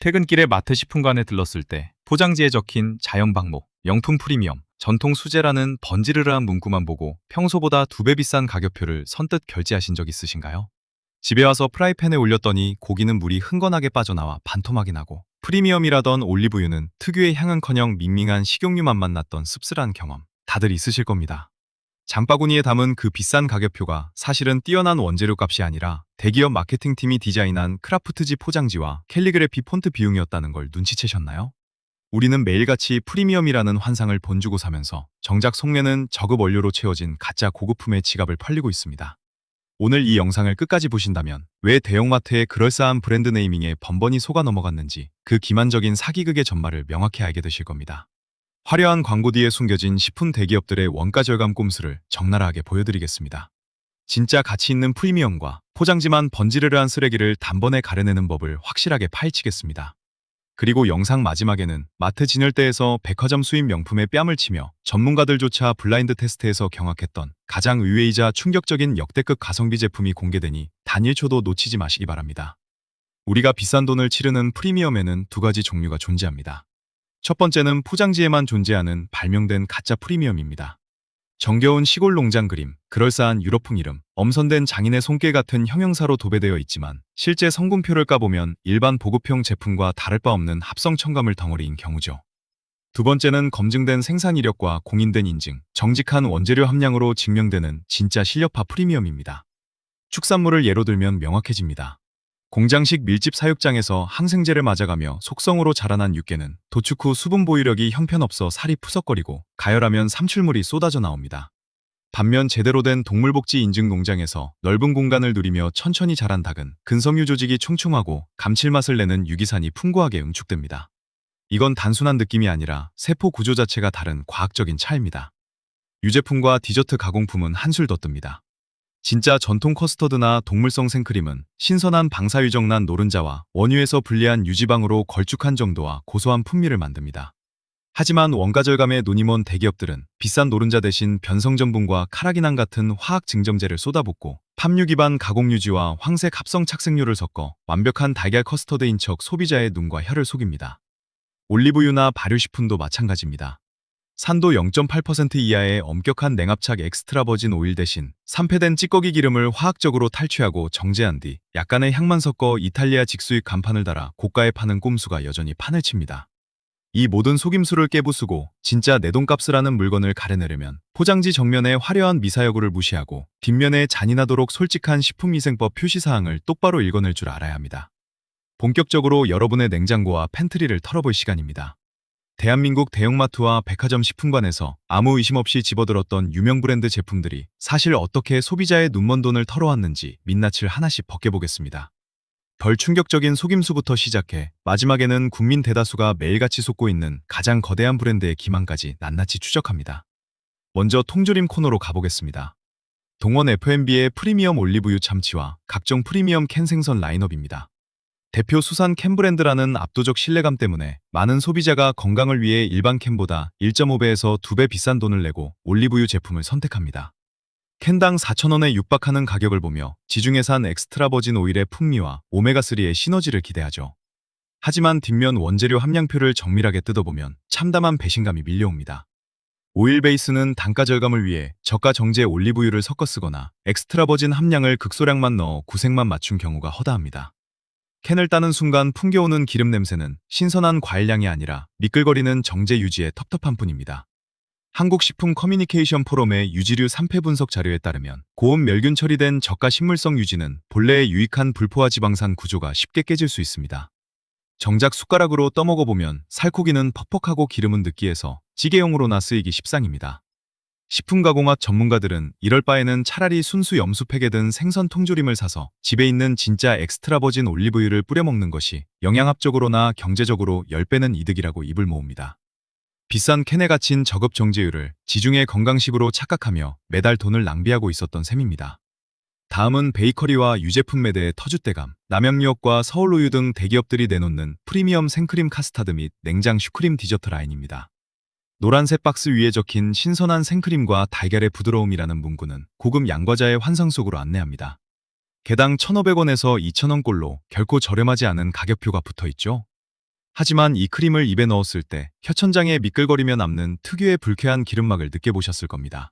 퇴근길에 마트 식품관에 들렀을 때 포장지에 적힌 자연 방목, 명품 프리미엄, 전통 수제라는 번지르르한 문구만 보고 평소보다 2배 비싼 가격표를 선뜻 결제하신 적 있으신가요? 집에 와서 프라이팬에 올렸더니 고기는 물이 흥건하게 빠져나와 반토막이 나고 프리미엄이라던 올리브유는 특유의 향은커녕 밍밍한 식용유 맛만 났던 씁쓸한 경험 다들 있으실 겁니다. 장바구니에 담은 그 비싼 가격표가 사실은 뛰어난 원재료 값이 아니라 대기업 마케팅팀이 디자인한 크라프트지 포장지와 캘리그래피 폰트 비용이었다는 걸 눈치채셨나요? 우리는 매일같이 프리미엄이라는 환상을 본주고 사면서 정작 속내는 저급 원료로 채워진 가짜 고급품의 지갑을 펄리고 있습니다. 오늘 이 영상을 끝까지 보신다면 왜 대형마트의 그럴싸한 브랜드 네이밍에 번번이 속아 넘어갔는지 그 기만적인 사기극의 전말을 명확히 알게 되실 겁니다. 화려한 광고 뒤에 숨겨진 식품 대기업들의 원가 절감 꼼수를 적나라하게 보여드리겠습니다. 진짜 가치 있는 프리미엄과 포장지만 번지르르한 쓰레기를 단번에 가려내는 법을 확실하게 파헤치겠습니다. 그리고 영상 마지막에는 마트 진열대에서 백화점 수입 명품에 뺨을 치며 전문가들조차 블라인드 테스트에서 경악했던 가장 의외이자 충격적인 역대급 가성비 제품이 공개되니 단 1초도 놓치지 마시기 바랍니다. 우리가 비싼 돈을 치르는 프리미엄에는 2가지 종류가 존재합니다. 첫 번째는 포장지에만 존재하는 발명된 가짜 프리미엄입니다. 정겨운 시골 농장 그림, 그럴싸한 유럽풍 이름, 엄선된 장인의 손길 같은 형용사로 도배되어 있지만 실제 성분표를 까보면 일반 보급형 제품과 다를 바 없는 합성 첨가물 덩어리인 경우죠. 두 번째는 검증된 생산 이력과 공인된 인증, 정직한 원재료 함량으로 증명되는 진짜 실력파 프리미엄입니다. 축산물을 예로 들면 명확해집니다. 공장식 밀집 사육장에서 항생제를 맞아가며 속성으로 자라난 육개는 도축 후 수분 보유력이 형편없어 살이 푸석거리고 가열하면 삼출물이 쏟아져 나옵니다. 반면 제대로 된 동물복지 인증 농장에서 넓은 공간을 누리며 천천히 자란 닭은 근섬유 조직이 촘촘하고 감칠맛을 내는 유기산이 풍부하게 응축됩니다. 이건 단순한 느낌이 아니라 세포 구조 자체가 다른 과학적인 차이입니다. 유제품과 디저트 가공품은 한술 더 뜹니다. 진짜 전통 커스터드나 동물성 생크림은 신선한 방사유정란 노른자와 원유에서 분리한 유지방으로 걸쭉한 정도와 고소한 풍미를 만듭니다. 하지만 원가 절감에 눈이 먼 대기업들은 비싼 노른자 대신 변성전분과 카라기난 같은 화학 증점제를 쏟아붓고 팜유 기반 가공유지와 황색 합성 착색료를 섞어 완벽한 달걀 커스터드인 척 소비자의 눈과 혀를 속입니다. 올리브유나 발효식품도 마찬가지입니다. 산도 0.8% 이하의 엄격한 냉압착 엑스트라 버진 오일 대신 산패된 찌꺼기 기름을 화학적으로 탈취하고 정제한 뒤 약간의 향만 섞어 이탈리아 직수입 간판을 달아 고가에 파는 꼼수가 여전히 판을 칩니다. 이 모든 속임수를 깨부수고 진짜 내 돈값을 하는 물건을 가려내려면 포장지 정면의 화려한 미사여구를 무시하고 뒷면에 잔인하도록 솔직한 식품위생법 표시사항을 똑바로 읽어낼 줄 알아야 합니다. 본격적으로 여러분의 냉장고와 팬트리를 털어볼 시간입니다. 대한민국 대형마트와 백화점 식품관에서 아무 의심 없이 집어들었던 유명 브랜드 제품들이 사실 어떻게 소비자의 눈먼 돈을 털어왔는지 민낯을 하나씩 벗겨보겠습니다. 덜 충격적인 속임수부터 시작해 마지막에는 국민 대다수가 매일같이 속고 있는 가장 거대한 브랜드의 기만까지 낱낱이 추적합니다. 먼저 통조림 코너로 가보겠습니다. 동원 F&B의 프리미엄 올리브유 참치와 각종 프리미엄 캔 생선 라인업입니다. 대표 수산 캔 브랜드라는 압도적 신뢰감 때문에 많은 소비자가 건강을 위해 일반 캔보다 1.5배에서 2배 비싼 돈을 내고 올리브유 제품을 선택합니다. 캔당 4,000원에 육박하는 가격을 보며 지중해산 엑스트라 버진 오일의 풍미와 오메가3의 시너지를 기대하죠. 하지만 뒷면 원재료 함량표를 정밀하게 뜯어보면 참담한 배신감이 밀려옵니다. 오일 베이스는 단가 절감을 위해 저가 정제 올리브유를 섞어 쓰거나 엑스트라 버진 함량을 극소량만 넣어 구색만 맞춘 경우가 허다합니다. 캔을 따는 순간 풍겨오는 기름 냄새는 신선한 과일향이 아니라 미끌거리는 정제 유지의 텁텁한 뿐입니다. 한국식품 커뮤니케이션 포럼의 유지류 3패 분석 자료에 따르면 고온 멸균 처리된 저가 식물성 유지는 본래의 유익한 불포화 지방산 구조가 쉽게 깨질 수 있습니다. 정작 숟가락으로 떠먹어보면 살코기는 퍽퍽하고 기름은 느끼해서 찌개용으로나 쓰이기 십상입니다. 식품가공학 전문가들은 이럴 바에는 차라리 순수 염수팩에 든 생선 통조림을 사서 집에 있는 진짜 엑스트라 버진 올리브유를 뿌려 먹는 것이 영양학적으로나 경제적으로 10배는 이득이라고 입을 모읍니다. 비싼 캔에 갇힌 저급 정제유를 지중해 건강식으로 착각하며 매달 돈을 낭비하고 있었던 셈입니다. 다음은 베이커리와 유제품 매대의 터줏대감, 남양유업과 서울우유 등 대기업들이 내놓는 프리미엄 생크림 카스타드 및 냉장 슈크림 디저트 라인입니다. 노란색 박스 위에 적힌 신선한 생크림과 달걀의 부드러움이라는 문구는 고급 양과자의 환상 속으로 안내합니다. 개당 1,500원에서 2,000원꼴로 결코 저렴하지 않은 가격표가 붙어있죠. 하지만 이 크림을 입에 넣었을 때 혀천장에 미끌거리며 남는 특유의 불쾌한 기름막을 느껴보셨을 겁니다.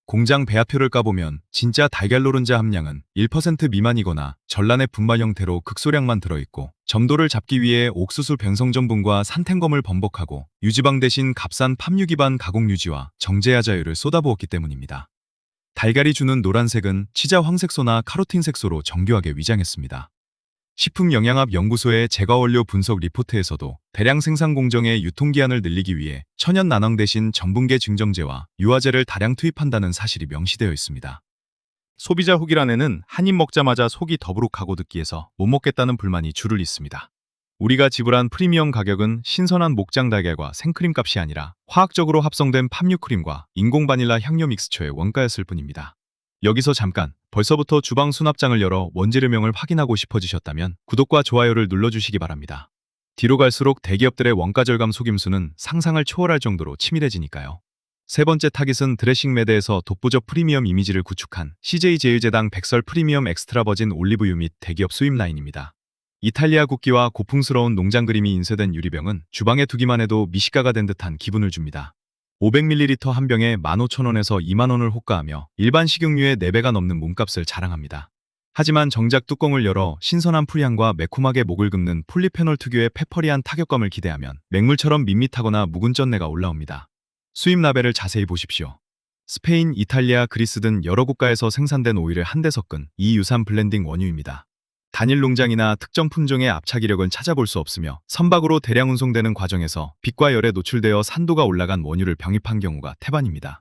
공장 배합표를 까보면 진짜 달걀 노른자 함량은 1% 미만이거나 전란의 분말 형태로 극소량만 들어있고, 점도를 잡기 위해 옥수수 변성전분과 산텐검을 번복하고 유지방 대신 값싼 팜유 기반 가공 유지와 정제야자유를 쏟아부었기 때문입니다. 달걀이 주는 노란색은 치자 황색소나 카로틴 색소로 정교하게 위장했습니다. 식품영양학연구소의 제과원료 분석 리포트에서도 대량 생산 공정의 유통기한을 늘리기 위해 천연 난황 대신 전분계 증정제와 유화제를 다량 투입한다는 사실이 명시되어 있습니다. 소비자 후기란에는 한 입 먹자마자 속이 더부룩하고 느끼해서 못 먹겠다는 불만이 줄을 잇습니다. 우리가 지불한 프리미엄 가격은 신선한 목장 달걀과 생크림 값이 아니라 화학적으로 합성된 팜유크림과 인공 바닐라 향료 믹스처의 원가였을 뿐입니다. 여기서 잠깐, 벌써부터 주방 수납장을 열어 원재료명을 확인하고 싶어지셨다면 구독과 좋아요를 눌러주시기 바랍니다. 뒤로 갈수록 대기업들의 원가 절감 속임수는 상상을 초월할 정도로 치밀해지니까요. 세 번째 타깃은 드레싱 매대에서 독보적 프리미엄 이미지를 구축한 CJ 제휴제당 백설 프리미엄 엑스트라 버진 올리브유 및 대기업 수입 라인입니다. 이탈리아 국기와 고풍스러운 농장 그림이 인쇄된 유리병은 주방에 두기만 해도 미식가가 된 듯한 기분을 줍니다. 500ml 한 병에 15,000원에서 20,000원을 호가하며 일반 식용유의 4배가 넘는 몸값을 자랑합니다. 하지만 정작 뚜껑을 열어 신선한 풀향과 매콤하게 목을 긁는 폴리페놀 특유의 페퍼리한 타격감을 기대하면 맹물처럼 밋밋하거나 묵은 쩐내가 올라옵니다. 수입 라벨을 자세히 보십시오. 스페인, 이탈리아, 그리스 등 여러 국가에서 생산된 오일을 한데 섞은 이 유산 블렌딩 원유입니다. 단일 농장이나 특정 품종의 압착 이력은 찾아볼 수 없으며 선박으로 대량 운송되는 과정에서 빛과 열에 노출되어 산도가 올라간 원유를 병입한 경우가 태반입니다.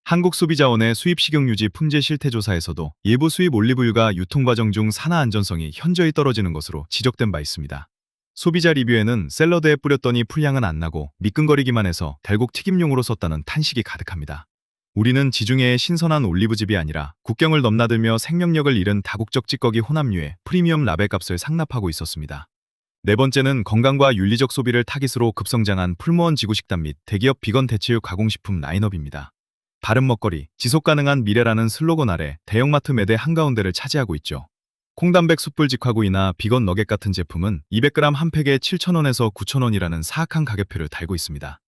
한국소비자원의 수입식용유지 품질 실태조사에서도 일부 수입 올리브유가 유통과정 중 산화 안전성이 현저히 떨어지는 것으로 지적된 바 있습니다. 소비자 리뷰에는 샐러드에 뿌렸더니 풀향은 안 나고 미끈거리기만 해서 결국 튀김용으로 썼다는 탄식이 가득합니다. 우리는 지중해의 신선한 올리브즙이 아니라 국경을 넘나들며 생명력을 잃은 다국적 찌꺼기 혼합류의 프리미엄 라벨값을 상납하고 있었습니다. 네 번째는 건강과 윤리적 소비를 타깃으로 급성장한 풀무원 지구식단 및 대기업 비건 대체육 가공식품 라인업입니다. 바른 먹거리, 지속가능한 미래라는 슬로건 아래 대형마트 매대 한가운데를 차지하고 있죠. 콩단백 숯불 직화구이나 비건 너겟 같은 제품은 200g 한 팩에 7,000원에서 9,000원이라는 사악한 가격표를 달고 있습니다.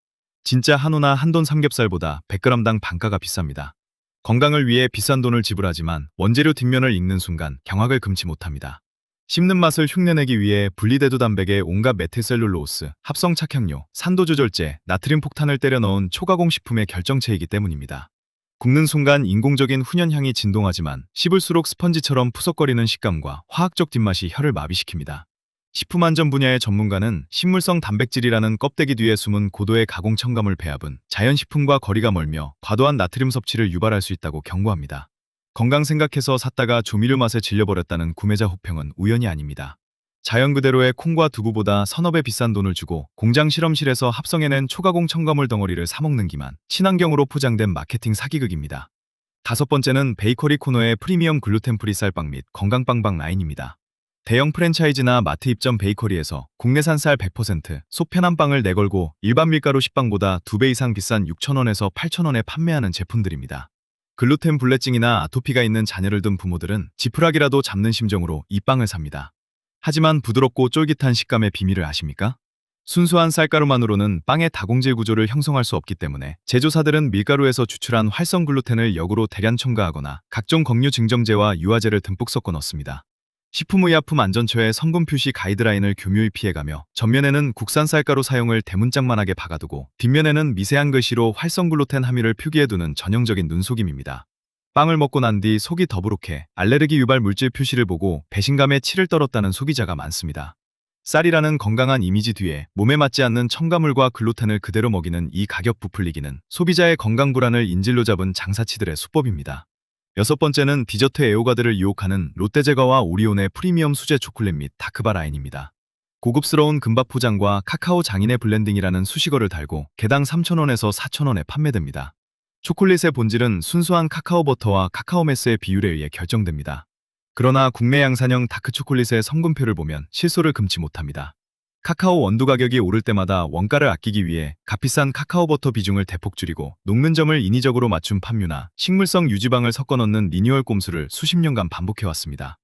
진짜 한우나 한돈 삼겹살보다 100g당 반가가 비쌉니다. 건강을 위해 비싼 돈을 지불하지만 원재료 뒷면을 읽는 순간 경악을 금치 못합니다. 씹는 맛을 흉내내기 위해 분리대두 단백에 온갖 메틸셀룰로스, 합성 착향료, 산도 조절제, 나트륨 폭탄을 때려 넣은 초가공 식품의 결정체이기 때문입니다. 굽는 순간 인공적인 훈연향이 진동하지만 씹을수록 스펀지처럼 푸석거리는 식감과 화학적 뒷맛이 혀를 마비시킵니다. 식품안전 분야의 전문가는 식물성 단백질이라는 껍데기 뒤에 숨은 고도의 가공 첨가물 배합은 자연식품과 거리가 멀며 과도한 나트륨 섭취를 유발할 수 있다고 경고합니다. 건강 생각해서 샀다가 조미료 맛에 질려버렸다는 구매자 호평은 우연이 아닙니다. 자연 그대로의 콩과 두부보다 서너 배 비싼 돈을 주고 공장 실험실에서 합성해낸 초가공 첨가물 덩어리를 사먹는 기만 친환경으로 포장된 마케팅 사기극입니다. 다섯 번째는 베이커리 코너의 프리미엄 글루텐 프리 쌀빵 및 건강빵빵 라인입니다. 대형 프랜차이즈나 마트 입점 베이커리에서 국내산 쌀 100%, 속 편한 빵을 내걸고 일반 밀가루 식빵보다 2배 이상 비싼 6,000원에서 8,000원에 판매하는 제품들입니다. 글루텐 불내증이나 아토피가 있는 자녀를 둔 부모들은 지푸라기라도 잡는 심정으로 이 빵을 삽니다. 하지만 부드럽고 쫄깃한 식감의 비밀을 아십니까? 순수한 쌀가루만으로는 빵의 다공질 구조를 형성할 수 없기 때문에 제조사들은 밀가루에서 추출한 활성 글루텐을 역으로 대량 첨가하거나 각종 곡류 증정제와 유화제를 듬뿍 섞어 넣습니다. 식품의약품안전처의 성분 표시 가이드라인을 교묘히 피해가며 전면에는 국산 쌀가루 사용을 대문짝만하게 박아두고 뒷면에는 미세한 글씨로 활성 글루텐 함유를 표기해두는 전형적인 눈속임입니다. 빵을 먹고 난 뒤 속이 더부룩해 알레르기 유발 물질 표시를 보고 배신감에 치를 떨었다는 소비자가 많습니다. 쌀이라는 건강한 이미지 뒤에 몸에 맞지 않는 첨가물과 글루텐을 그대로 먹이는 이 가격 부풀리기는 소비자의 건강 불안을 인질로 잡은 장사치들의 수법입니다. 여섯 번째는 디저트 애호가들을 유혹하는 롯데제과와 오리온의 프리미엄 수제 초콜릿 및 다크바 라인입니다. 고급스러운 금박 포장과 카카오 장인의 블렌딩이라는 수식어를 달고 개당 3,000원에서 4,000원에 판매됩니다. 초콜릿의 본질은 순수한 카카오 버터와 카카오 메스의 비율에 의해 결정됩니다. 그러나 국내 양산형 다크 초콜릿의 성분표를 보면 실소를 금치 못합니다. 카카오 원두 가격이 오를 때마다 원가를 아끼기 위해 값비싼 카카오 버터 비중을 대폭 줄이고 녹는 점을 인위적으로 맞춘 팜유나 식물성 유지방을 섞어 넣는 리뉴얼 꼼수를 수십 년간 반복해왔습니다.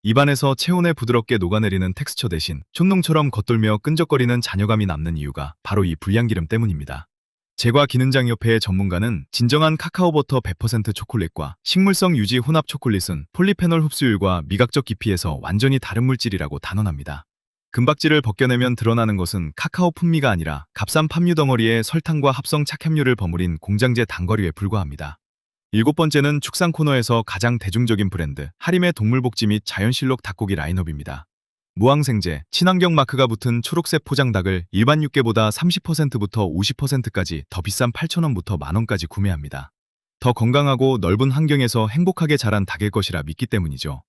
입안에서 체온에 부드럽게 녹아내리는 텍스처 대신 촌농처럼 겉돌며 끈적거리는 잔여감이 남는 이유가 바로 이 불량기름 때문입니다. 제과기능장협회의 전문가는 진정한 카카오버터 100% 초콜릿과 식물성 유지 혼합 초콜릿은 폴리페놀 흡수율과 미각적 깊이에서 완전히 다른 물질이라고 단언합니다. 금박지를 벗겨내면 드러나는 것은 카카오 풍미가 아니라 값싼 팜유 덩어리에 설탕과 합성 착향류를 버무린 공장제 단거류에 불과합니다. 일곱 번째는 축산 코너에서 가장 대중적인 브랜드 하림의 동물복지 및 자연실록 닭고기 라인업입니다. 무항생제, 친환경 마크가 붙은 초록색 포장 닭을 일반 육개보다 30%부터 50%까지 더 비싼 8,000원부터 만원까지 구매합니다. 더 건강하고 넓은 환경에서 행복하게 자란 닭일 것이라 믿기 때문이죠.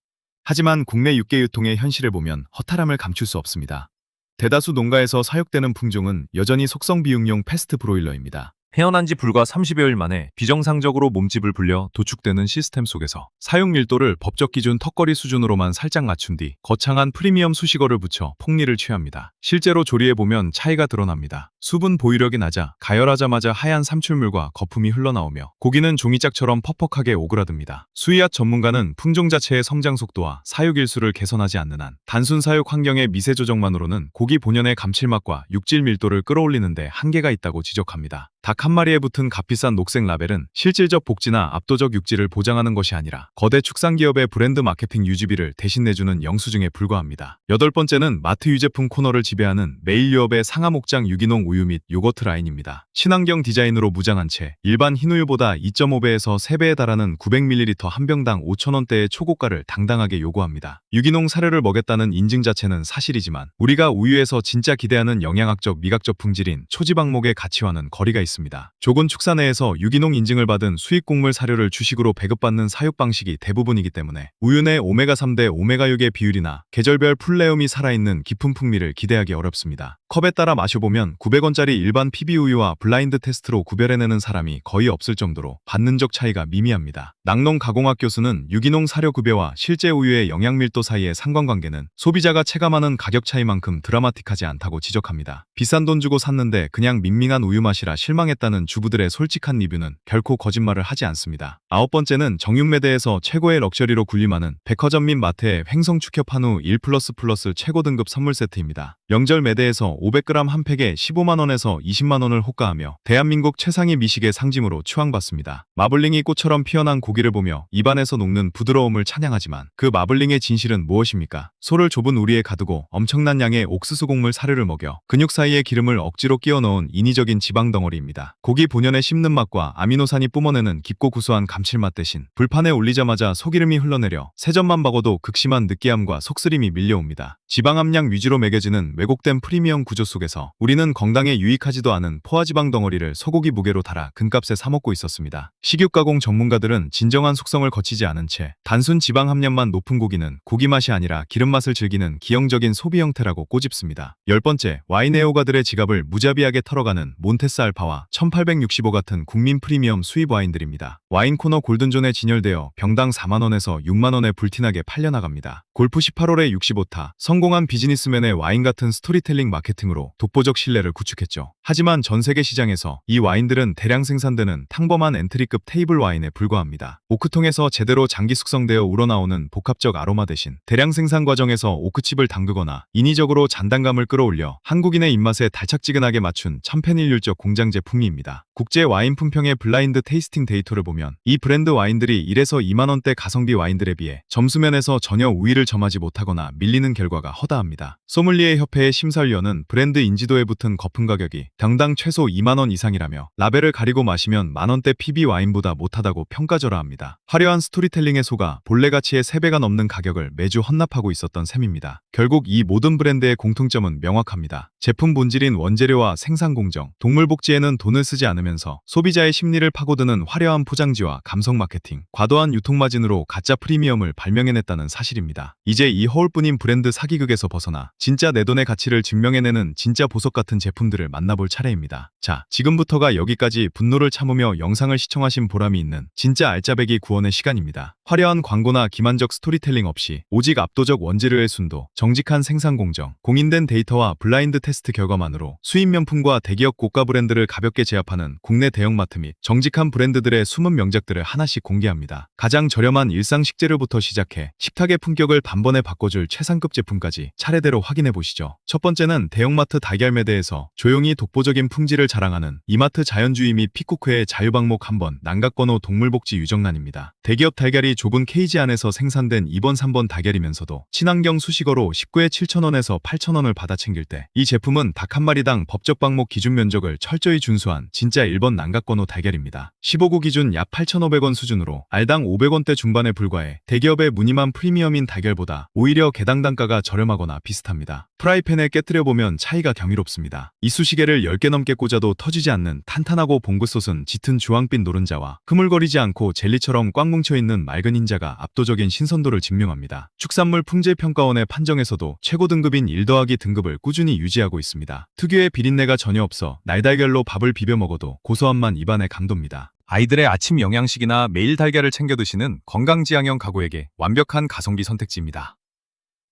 하지만 국내 육개 유통의 현실을 보면 허탈함을 감출 수 없습니다. 대다수 농가에서 사육되는 품종은 여전히 속성 비육용 패스트 브로일러입니다. 태어난 지 불과 30여일 만에 비정상적으로 몸집을 불려 도축되는 시스템 속에서 사육 밀도를 법적 기준 턱걸이 수준으로만 살짝 낮춘 뒤 거창한 프리미엄 수식어를 붙여 폭리를 취합니다. 실제로 조리해보면 차이가 드러납니다. 수분 보유력이 낮아 가열하자마자 하얀 삼출물과 거품이 흘러나오며 고기는 종이짝처럼 퍽퍽하게 오그라듭니다. 수의학 전문가는 품종 자체의 성장 속도와 사육 일수를 개선하지 않는 한 단순 사육 환경의 미세 조정만으로는 고기 본연의 감칠맛과 육질 밀도를 끌어올리는데 한계가 있다고 지적합니다. 닭 한 마리에 붙은 값비싼 녹색 라벨은 실질적 복지나 압도적 육질을 보장하는 것이 아니라 거대 축산기업의 브랜드 마케팅 유지비를 대신 내주는 영수증에 불과합니다. 여덟 번째는 마트 유제품 코너를 지배하는 메일유업의 상하목장 유기농 우유 및 요거트 라인입니다. 친환경 디자인으로 무장한 채 일반 흰우유보다 2.5배에서 3배에 달하는 900ml 한 병당 5,000원대의 초고가를 당당하게 요구합니다. 유기농 사료를 먹였다는 인증 자체는 사실이지만 우리가 우유에서 진짜 기대하는 영양학적 미각적 품질인 초지방목의 가치와는 거리가 있습니다. 조건 축산회에서 유기농 인증을 받은 수입곡물 사료를 주식으로 배급받는 사육 방식이 대부분이기 때문에 우유 내 오메가3 대 오메가6의 비율이나 계절별 풀레음이 살아있는 깊은 풍미를 기대하기 어렵습니다. 컵에 따라 마셔보면 900원짜리 일반 PB우유와 블라인드 테스트로 구별해내는 사람이 거의 없을 정도로 반는적 차이가 미미합니다. 낙농 가공학 교수는 유기농 사료 급여와 실제 우유의 영양밀도 사이의 상관관계는 소비자가 체감하는 가격 차이만큼 드라마틱하지 않다고 지적합니다. 비싼 돈 주고 샀는데 그냥 밍밍한 우유 맛이라 실망했다는 주부들의 솔직한 리뷰는 결코 거짓말을 하지 않습니다. 아홉 번째는 정육매대에서 최고의 럭셔리로 군림하는 백화점 및 마트의 횡성 축협 한우 1++ 최고 등급 선물 세트입니다. 명절 매대에서 500g 한 팩에 15만원에서 20만원을 호가하며 대한민국 최상위 미식의 상징으로 추앙받습니다. 마블링이 꽃처럼 피어난 고기를 보며 입안에서 녹는 부드러움을 찬양하지만 그 마블링의 진실은 무엇입니까? 소를 좁은 우리에 가두고 엄청난 양의 옥수수 곡물 사료를 먹여 근육 사이에 기름을 억지로 끼워 넣은 인위적인 지방 덩어리입니다. 고기 본연의 씹는 맛과 아미노산이 뿜어내는 깊고 구수한 감칠맛 대신 불판에 올리자마자 소기름이 흘러내려 세점만 박아도 극심한 느끼함과 속쓰림이 밀려옵니다. 지방 함량 위주로 매겨지는 왜곡된 프리미엄 구조 속에서 우리는 건강에 유익하지도 않은 포화지방 덩어리를 소고기 무게로 달아 금값에 사먹고 있었습니다. 식육가공 전문가들은 진정한 숙성을 거치지 않은 채 단순 지방 함량만 높은 고기는 고기 맛이 아니라 기름 맛을 즐기는 기형적인 소비 형태라고 꼬집습니다. 열 번째, 와인 애호가들의 지갑을 무자비하게 털어가는 몬테스 알파와 1865 같은 국민 프리미엄 수입 와인들입니다. 와인 코너 골든존에 진열되어 병당 4만원에서 6만원에 불티나게 팔려나갑니다. 골프 18홀에 65타, 성공한 비즈니스맨의 와인 같은 스토리텔링 마케팅으로 독보적 신뢰를 구축했죠. 하지만 전 세계 시장에서 이 와인들은 대량 생산되는 평범한 엔트리급 테이블 와인에 불과합니다. 오크통에서 제대로 장기 숙성되어 우러나오는 복합적 아로마 대신 대량 생산 과정에서 오크칩을 담그거나 인위적으로 잔단감을 끌어올려 한국인의 입맛에 달짝지근하게 맞춘 천편일률적 공장 제품입니다. 국제 와인 품평의 블라인드 테이스팅 데이터를 보면 이 브랜드 와인들이 1에서 2만원대 가성비 와인들에 비해 점수면에서 전혀 우위를 점하지 못하거나 밀리는 결과가 허다합니다. 소믈리에 협회의 심사위원은 브랜드 인지도에 붙은 거품 가격이 병당 최소 2만원 이상이라며 라벨을 가리고 마시면 만원대 PB 와인보다 못하다고 평가절하합니다. 화려한 스토리텔링에 속아 본래 가치의 3배가 넘는 가격을 매주 헌납하고 있었던 셈입니다. 결국 이 모든 브랜드의 공통점은 명확합니다. 제품 본질인 원재료와 생산 공정, 동물 복지에는 돈을 쓰지 않으면서 소비자의 심리를 파고드는 화려한 포장지와 감성 마케팅, 과도한 유통마진으로 가짜 프리미엄을 발명해냈다는 사실입니다. 이제 이 허울뿐인 브랜드 사기극에서 벗어나 진짜 내 돈의 가치를 증명해내는 진짜 보석 같은 제품들을 만나볼 차례입니다. 자, 지금부터가 여기까지 분노를 참으며 영상을 시청하신 보람이 있는 진짜 알짜배기 구원의 시간입니다. 화려한 광고나 기만적 스토리텔링 없이 오직 압도적 원재료의 순도, 정직한 생산 공정, 공인된 데이터와 블라인드 테스트 결과만으로 수입 명품과 대기업 고가 브랜드를 가볍게 제압하는 국내 대형마트 및 정직한 브랜드들의 숨은 명작들을 하나씩 공개합니다. 가장 저렴한 일상 식재료부터 시작해 식탁의 품격을 단번에 바꿔줄 최상급 제품까지 차례대로 확인해 보시죠. 첫 번째는 대형마트 달걀매대에서 조용히 독보적인 품질을 자랑하는 이마트 자연주의 및 피쿠크의 자유방목 한번 난각번호 동물복지 유정란입니다. 대기업 달걀이 좁은 케이지 안에서 생산된 2번 3번 달걀이면서도 친환경 수식어로 19에 7,000원에서 8,000원을 받아 챙길 때 이 제품은 닭 한 마리당 법적 방목 기준 면적을 철저히 준수한 진짜 1번 난각번호 달걀입니다. 15구 기준 약 8,500원 수준으로 알당 500원대 중반에 불과해 대기업의 무늬만 프리미엄인 달걀보다 오히려 개당 단가가 저렴하거나 비슷합니다. 프라이팬에 깨뜨려보면 차이가 경이롭습니다. 이쑤시개를 10개 넘게 꽂아도 터지지 않는 탄탄하고 봉긋 짙은 주황빛 노른자와 흐물거리지 않고 젤리처럼 꽉 뭉쳐있는 맑은 흰자가 압도적인 신선도를 증명합니다. 축산물 품질평가원의 판정에서도 최고 등급인 1더하기 등급을 꾸준히 유지하고 있습니다. 특유의 비린내가 전혀 없어 날달걀로 밥을 비벼 먹어도 고소함만 입안에 감돕니다. 아이들의 아침 영양식이나 매일 달걀을 챙겨 드시는 건강지향형 가구에게 완벽한 가성비 선택지입니다.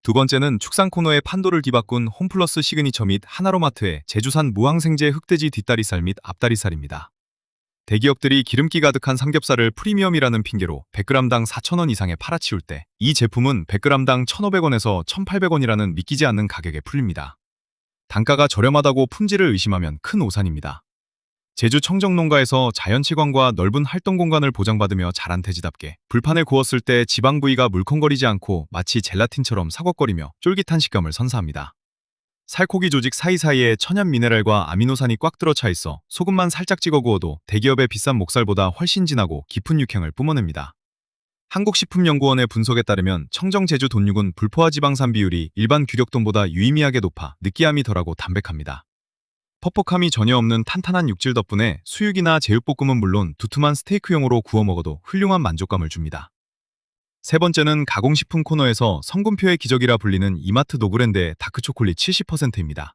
두 번째는 축산 코너의 판도를 뒤바꾼 홈플러스 시그니처 및 하나로마트의 제주산 무항생제 흑돼지 뒷다리살 및 앞다리살입니다. 대기업들이 기름기 가득한 삼겹살을 프리미엄이라는 핑계로 100g당 4,000원 이상에 팔아치울 때 이 제품은 100g당 1,500원에서 1,800원이라는 믿기지 않는 가격에 풀립니다. 단가가 저렴하다고 품질을 의심하면 큰 오산입니다. 제주 청정농가에서 자연치광과 넓은 활동 공간을 보장받으며 자란 돼지답게 불판에 구웠을 때 지방 부위가 물컹거리지 않고 마치 젤라틴처럼 사걱거리며 쫄깃한 식감을 선사합니다. 살코기 조직 사이사이에 천연 미네랄과 아미노산이 꽉 들어차 있어 소금만 살짝 찍어 구워도 대기업의 비싼 목살보다 훨씬 진하고 깊은 육향을 뿜어냅니다. 한국식품연구원의 분석에 따르면 청정 제주 돈육은 불포화 지방산 비율이 일반 규격돈보다 유의미하게 높아 느끼함이 덜하고 담백합니다. 퍽퍽함이 전혀 없는 탄탄한 육질 덕분에 수육이나 제육볶음은 물론 두툼한 스테이크용으로 구워 먹어도 훌륭한 만족감을 줍니다. 세 번째는 가공식품 코너에서 성분표의 기적이라 불리는 이마트 노그랜드의 다크초콜릿 70%입니다.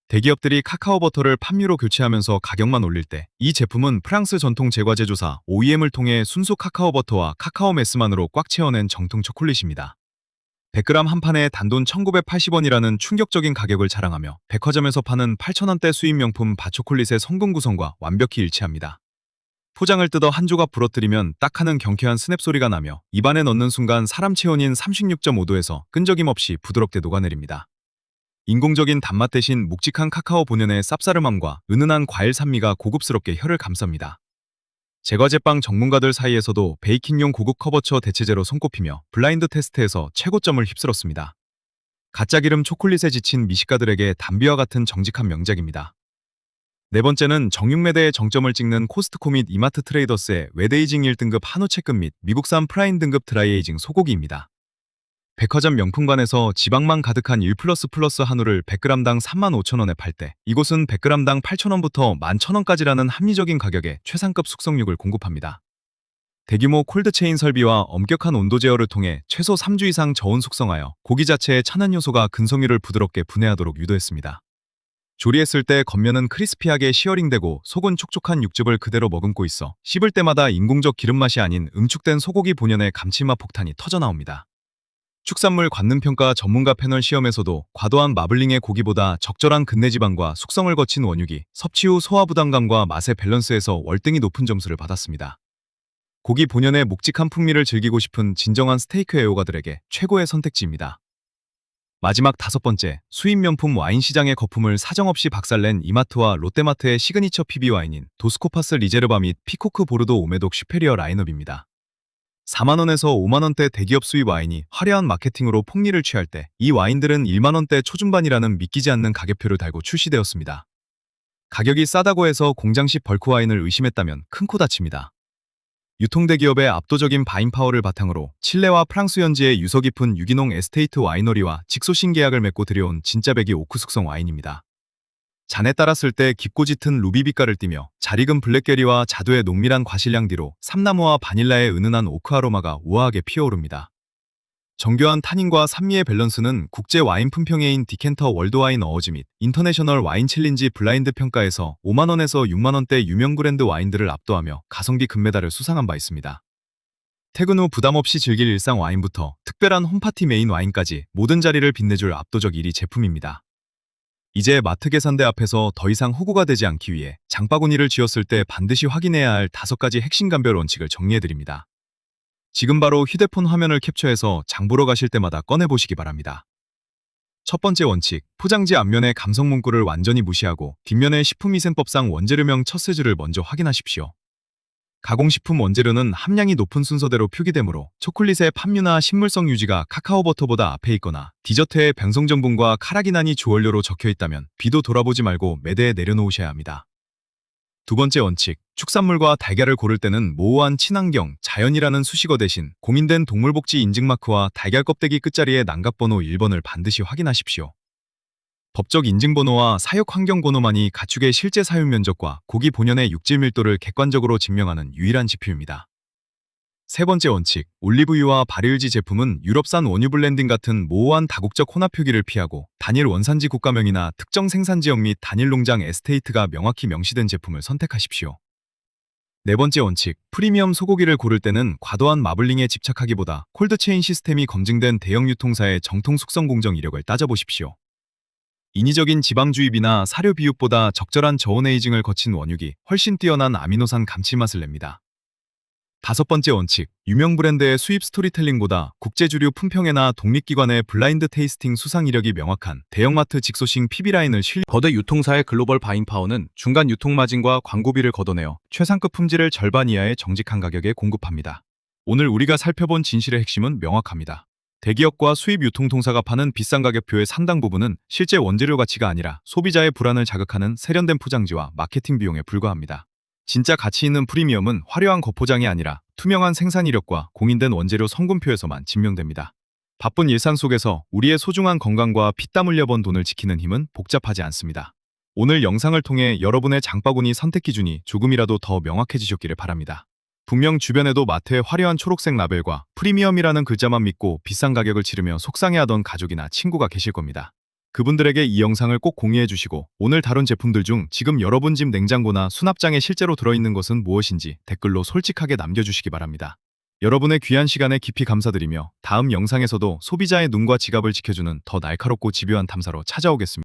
대기업들이 카카오버터를 팜유로 교체하면서 가격만 올릴 때 이 제품은 프랑스 전통 제과제 조사 OEM을 통해 순수 카카오버터와 카카오메스만으로 꽉 채워낸 정통 초콜릿입니다. 100g 한 판에 단돈 1,980원이라는 충격적인 가격을 자랑하며 백화점에서 파는 8,000원대 수입 명품 바초콜릿의 성분 구성과 완벽히 일치합니다. 포장을 뜯어 한 조각 부러뜨리면 딱 하는 경쾌한 스냅 소리가 나며 입안에 넣는 순간 사람 체온인 36.5도에서 끈적임 없이 부드럽게 녹아내립니다. 인공적인 단맛 대신 묵직한 카카오 본연의 쌉싸름함과 은은한 과일 산미가 고급스럽게 혀를 감쌉니다. 제과제빵 전문가들 사이에서도 베이킹용 고급 커버처 대체제로 손꼽히며 블라인드 테스트에서 최고점을 휩쓸었습니다. 가짜 기름 초콜릿에 지친 미식가들에게 담비와 같은 정직한 명작입니다. 네 번째는 정육매대의 정점을 찍는 코스트코 및 이마트 트레이더스의 웨데이징 1등급 한우 채급 및 미국산 프라임 등급 드라이에이징 소고기입니다. 백화점 명품관에서 지방만 가득한 1++ 한우를 100g당 35,000원에 팔 때 이곳은 100g당 8,000원부터 11,000원까지라는 합리적인 가격에 최상급 숙성육을 공급합니다. 대규모 콜드체인 설비와 엄격한 온도 제어를 통해 최소 3주 이상 저온 숙성하여 고기 자체의 천연 요소가 근송유를 부드럽게 분해하도록 유도했습니다. 조리했을 때 겉면은 크리스피하게 시어링되고 속은 촉촉한 육즙을 그대로 머금고 있어 씹을 때마다 인공적 기름맛이 아닌 응축된 소고기 본연의 감칠맛 폭탄이 터져나옵니다. 축산물 관능평가 전문가 패널 시험에서도 과도한 마블링의 고기보다 적절한 근내지방과 숙성을 거친 원육이 섭취 후 소화 부담감과 맛의 밸런스에서 월등히 높은 점수를 받았습니다. 고기 본연의 묵직한 풍미를 즐기고 싶은 진정한 스테이크 애호가들에게 최고의 선택지입니다. 마지막 다섯 번째, 수입 명품 와인 시장의 거품을 사정없이 박살낸 이마트와 롯데마트의 시그니처 PB 와인인 도스코파스 리제르바 및 피코크 보르도 오메독 슈페리어 라인업입니다. 4만원에서 5만원대 대기업 수입 와인이 화려한 마케팅으로 폭리를 취할 때 이 와인들은 1만원대 초중반이라는 믿기지 않는 가격표를 달고 출시되었습니다. 가격이 싸다고 해서 공장식 벌크 와인을 의심했다면 큰 코 다칩니다. 유통대기업의 압도적인 바인 파워를 바탕으로 칠레와 프랑스 현지의 유서 깊은 유기농 에스테이트 와이너리와 직소신 계약을 맺고 들여온 진짜 배기 오크 숙성 와인입니다. 잔에 따랐을 때 깊고 짙은 루비 빛깔을 띠며 잘 익은 블랙게리와 자두의 농밀한 과실향 뒤로 삼나무와 바닐라의 은은한 오크 아로마가 우아하게 피어오릅니다. 정교한 탄닌과 산미의 밸런스는 국제 와인 품평회인 디켄터 월드와인 어워즈 및 인터내셔널 와인 챌린지 블라인드 평가에서 5만원에서 6만원대 유명 브랜드 와인들을 압도하며 가성비 금메달을 수상한 바 있습니다. 퇴근 후 부담없이 즐길 일상 와인부터 특별한 홈파티 메인 와인까지 모든 자리를 빛내줄 압도적 1위 제품입니다. 이제 마트 계산대 앞에서 더 이상 호구가 되지 않기 위해 장바구니를 쥐었을 때 반드시 확인해야 할 5가지 핵심 감별 원칙을 정리해드립니다. 지금 바로 휴대폰 화면을 캡처해서 장 보러 가실 때마다 꺼내보시기 바랍니다. 첫 번째 원칙, 포장지 앞면의 감성 문구를 완전히 무시하고 뒷면의 식품위생법상 원재료명 첫 세 줄을 먼저 확인하십시오. 가공식품 원재료는 함량이 높은 순서대로 표기되므로 초콜릿의 함유나 식물성 유지가 카카오버터보다 앞에 있거나 디저트에 변성전분과 카라기난이 주원료로 적혀 있다면 비도 돌아보지 말고 매대에 내려놓으셔야 합니다. 두 번째 원칙, 축산물과 달걀을 고를 때는 모호한 친환경, 자연이라는 수식어 대신 공인된 동물복지 인증마크와 달걀 껍데기 끝자리의 난각번호 1번을 반드시 확인하십시오. 법적 인증번호와 사육환경번호만이 가축의 실제 사육 면적과 고기 본연의 육질 밀도를 객관적으로 증명하는 유일한 지표입니다. 세 번째 원칙, 올리브유와 발효유지 제품은 유럽산 원유 블렌딩 같은 모호한 다국적 혼합 표기를 피하고 단일 원산지 국가명이나 특정 생산지역 및 단일 농장 에스테이트가 명확히 명시된 제품을 선택하십시오. 네 번째 원칙, 프리미엄 소고기를 고를 때는 과도한 마블링에 집착하기보다 콜드체인 시스템이 검증된 대형 유통사의 정통 숙성 공정 이력을 따져보십시오. 인위적인 지방 주입이나 사료 비율보다 적절한 저온 에이징을 거친 원육이 훨씬 뛰어난 아미노산 감칠맛을 냅니다. 다섯 번째 원칙, 유명 브랜드의 수입 스토리텔링보다 국제주류 품평회나 독립기관의 블라인드 테이스팅 수상 이력이 명확한 대형마트 직소싱 PB라인을 거대 유통사의 글로벌 바잉파워는 중간 유통마진과 광고비를 걷어내어 최상급 품질을 절반 이하의 정직한 가격에 공급합니다. 오늘 우리가 살펴본 진실의 핵심은 명확합니다. 대기업과 수입 유통통사가 파는 비싼 가격표의 상당 부분은 실제 원재료 가치가 아니라 소비자의 불안을 자극하는 세련된 포장지와 마케팅 비용에 불과합니다. 진짜 가치 있는 프리미엄은 화려한 겉포장이 아니라 투명한 생산 이력과 공인된 원재료 성분표에서만 증명됩니다. 바쁜 일상 속에서 우리의 소중한 건강과 피땀 흘려 번 돈을 지키는 힘은 복잡하지 않습니다. 오늘 영상을 통해 여러분의 장바구니 선택 기준이 조금이라도 더 명확해지셨기를 바랍니다. 분명 주변에도 마트의 화려한 초록색 라벨과 프리미엄이라는 글자만 믿고 비싼 가격을 치르며 속상해하던 가족이나 친구가 계실 겁니다. 그분들에게 이 영상을 꼭 공유해 주시고 오늘 다룬 제품들 중 지금 여러분 집 냉장고나 수납장에 실제로 들어있는 것은 무엇인지 댓글로 솔직하게 남겨주시기 바랍니다. 여러분의 귀한 시간에 깊이 감사드리며 다음 영상에서도 소비자의 눈과 지갑을 지켜주는 더 날카롭고 집요한 탐사로 찾아오겠습니다.